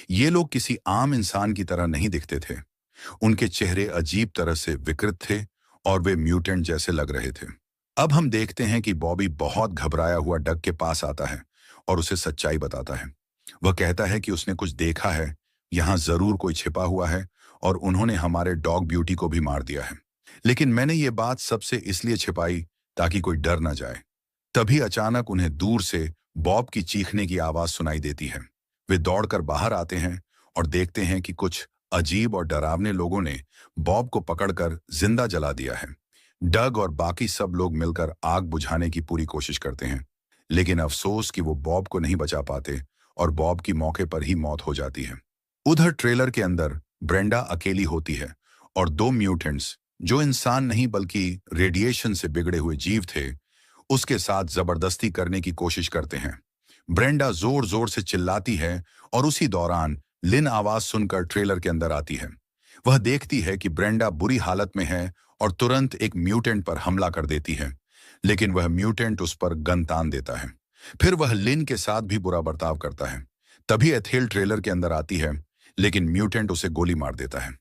ये लोग किसी आम इंसान की तरह नहीं दिखते थे। उनके चेहरे अजीब तरह से विकृत थे और वे म्यूटेंट जैसे लग रहे थे। अब हम देखते हैं कि बॉबी बहुत घबराया हुआ डग के पास आता है और उसे सच्चाई बताता है। वह कहता है कि उसने कुछ देखा है, यहाँ जरूर कोई छिपा हुआ है और उन्होंने हमारे डॉग ब्यूटी को भी मार दिया है। लेकिन मैंने ये बात सबसे इसलिए छिपाई ताकि कोई डर ना जाए। तभी अचानक उन्हें दूर से बॉब की चीखने की आवाज सुनाई देती है। वे दौड़कर बाहर आते हैं और देखते हैं कि कुछ अजीब और डरावने लोगों ने बॉब को पकड़कर जिंदा जला दिया है। डग और बाकी सब लोग मिलकर आग बुझाने की पूरी कोशिश करते हैं, लेकिन अफसोस कि वो बॉब को नहीं बचा पाते और बॉब की मौके पर ही मौत हो जाती है। उधर ट्रेलर के अंदर ब्रेंडा अकेली होती है और दो म्यूटेंट्स, जो इंसान नहीं बल्कि रेडिएशन से बिगड़े हुए जीव थे, उसके साथ जबरदस्ती करने की कोशिश करते हैं। ब्रेंडा जोर जोर से चिल्लाती है और उसी दौरान लिन आवाज सुनकर ट्रेलर के अंदर आती है। वह देखती है कि ब्रेंडा बुरी हालत में है और तुरंत एक म्यूटेंट पर हमला कर देती है, लेकिन वह म्यूटेंट उस पर गन तान देता है। फिर वह लिन के साथ भी बुरा बर्ताव करता है। तभी एथेल ट्रेलर के अंदर आती है, लेकिन म्यूटेंट उसे गोली मार देता है।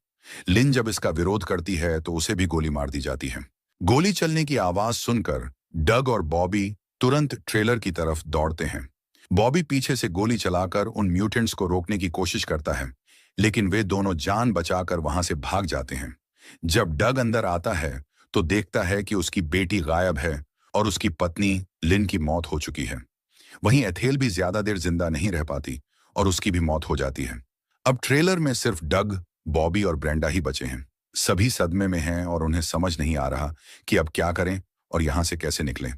लिन जब इसका विरोध करती है तो उसे भी गोली मार दी जाती है। गोली चलने की आवाज सुनकर डग और बॉबी तुरंत ट्रेलर की तरफ दौड़ते हैं। बॉबी पीछे से गोली चलाकर उन म्यूटेंट्स को रोकने की कोशिश करता है, लेकिन वे दोनों जान बचाकर वहां से भाग जाते हैं। जब डग अंदर आता है तो देखता है कि उसकी बेटी गायब है और उसकी पत्नी लिन की मौत हो चुकी है। वहीं एथेल भी ज्यादा देर जिंदा नहीं रह पाती और उसकी भी मौत हो जाती है। अब ट्रेलर में सिर्फ डग, बॉबी और ब्रेंडा ही बचे हैं। सभी सदमे में हैं और उन्हें समझ नहीं आ रहा कि अब क्या करें और यहां से कैसे निकलें।